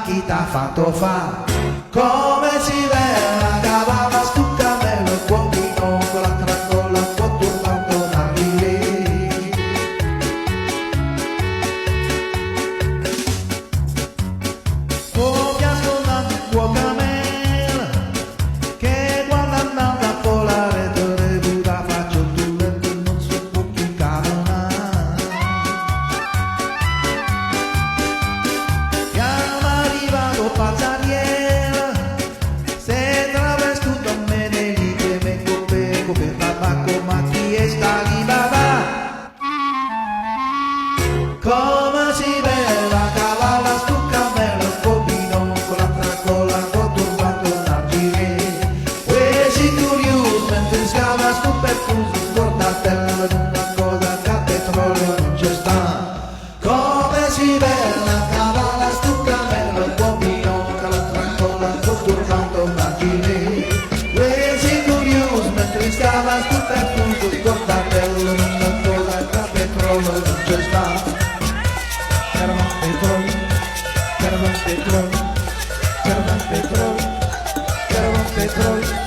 chi t'ha fatto fa? Come si vede cavava stu cammello il cuochino con la trancolla un po' turbando da lì. Oh, mi ascoltando il cuocamel che guarda andando a volare dove Buda faccio tu e non so può più caronare. Siamo arrivato pazzariera, se travestuto a me ne lì che vengo per tabacco, ma chi è sta lì va? Come si vede cavalla stu cammello il pochino con la trancolla un po' turbando l'argile. E si curioso mentre scava stu perfuso scordatello in una cosa che a petrolio non c'è sta. Come si vede cavalla stu cammello il pochino con la trancolla un po' turbando l'argile. E si curioso mentre scava stu perfuso scordatello in una cosa che a petrolio non c'è sta. Caravan petrol, caravan petrol, caravan petrol, caravan petrol.